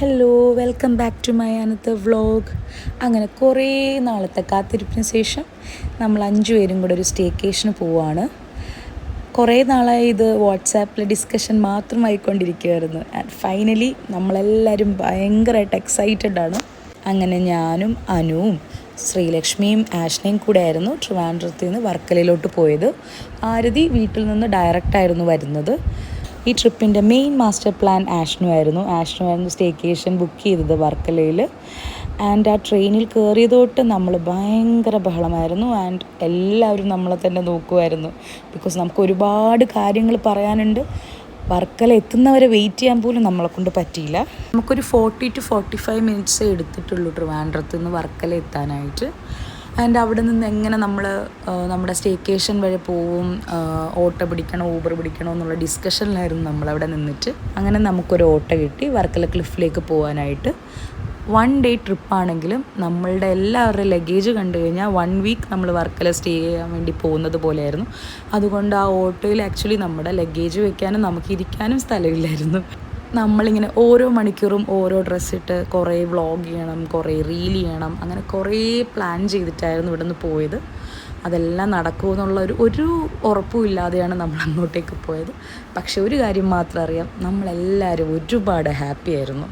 Hello, welcome back to my another vlog. അങ്ങനെ കുറേ നാളത്തെ കാത്തിരിപ്പിന് ശേഷം നമ്മൾ 5 പേരും കൂടെ ഒരു സ്റ്റേക്കേഷന് പോവുകയാണ്. കുറേ നാളായി ഇത് വാട്സാപ്പിൽ ഡിസ്കഷൻ മാത്രമായിക്കൊണ്ടിരിക്കുകയായിരുന്നു. ആൻഡ് ഫൈനലി നമ്മളെല്ലാവരും ഭയങ്കരമായിട്ട് എക്സൈറ്റഡ് ആണ്. അങ്ങനെ ഞാനും അനുവും ശ്രീലക്ഷ്മിയും ആഷ്നയും കൂടെ ആയിരുന്നു ട്രിവാൻഡ്രത്തിൽ നിന്ന് വർക്കലയിലോട്ട് പോയത്. ആരതി വീട്ടിൽ നിന്ന് ഡയറക്റ്റായിരുന്നു വരുന്നത്. ഈ ട്രിപ്പിൻ്റെ മെയിൻ മാസ്റ്റർ പ്ലാൻ ആഷ്നുമായിരുന്നു സ്റ്റേക്കേഷൻ ബുക്ക് ചെയ്തത് വർക്കലയിൽ. ആൻഡ് ആ ട്രെയിനിൽ കയറിയത് തൊട്ട് നമ്മൾ ഭയങ്കര ബഹളമായിരുന്നു. ആൻഡ് എല്ലാവരും നമ്മളെ തന്നെ നോക്കുമായിരുന്നു. ബിക്കോസ് നമുക്ക് ഒരുപാട് കാര്യങ്ങൾ പറയാനുണ്ട്. വർക്കല എത്തുന്നവരെ വെയിറ്റ് ചെയ്യാൻ പോലും നമ്മളെ കൊണ്ട് പറ്റിയില്ല. നമുക്കൊരു 40 to 45 മിനിറ്റ്സേ എടുത്തിട്ടുള്ളൂ ട്രിവാൻഡ്രത്ത് നിന്ന് വർക്കല എത്താനായിട്ട്. ആൻഡ് അവിടെ നിന്ന് എങ്ങനെ നമ്മൾ നമ്മുടെ സ്റ്റേക്കേഷൻ വരെ പോവും, ഓട്ടോ പിടിക്കണോ ഊബർ പിടിക്കണോ എന്നുള്ള ഡിസ്കഷനിലായിരുന്നു നമ്മളവിടെ നിന്നിട്ട്. അങ്ങനെ നമുക്കൊരു ഓട്ടോ കിട്ടി വർക്കല ക്ലിഫിലേക്ക് പോകാനായിട്ട്. 1 ഡേ ട്രിപ്പാണെങ്കിലും നമ്മളുടെ എല്ലാവരുടെ ലഗേജ് കണ്ടു കഴിഞ്ഞാൽ 1 വീക്ക് നമ്മൾ വർക്കല സ്റ്റേ ചെയ്യാൻ വേണ്ടി പോകുന്നത് പോലെയായിരുന്നു. അതുകൊണ്ട് ആ ഓട്ടോയിൽ ആക്ച്വലി നമ്മുടെ ലഗേജ് വെക്കാനും നമുക്ക് ഇരിക്കാനും സ്ഥലമില്ലായിരുന്നു. നമ്മളിങ്ങനെ ഓരോ മണിക്കൂറും ഓരോ ഡ്രസ്സിട്ട് കുറേ വ്ളോഗ് ചെയ്യണം, കുറേ റീൽ ചെയ്യണം, അങ്ങനെ കുറേ പ്ലാൻ ചെയ്തിട്ടായിരുന്നു ഇവിടെ നിന്ന് പോയത്. അതെല്ലാം നടക്കുമെന്നുള്ള ഒരു ഉറപ്പും ഇല്ലാതെയാണ് നമ്മൾ അങ്ങോട്ടേക്ക് പോയത്. പക്ഷെ ഒരു കാര്യം മാത്രം അറിയാം, നമ്മളെല്ലാവരും ഒരുപാട് ഹാപ്പി ആയിരുന്നു.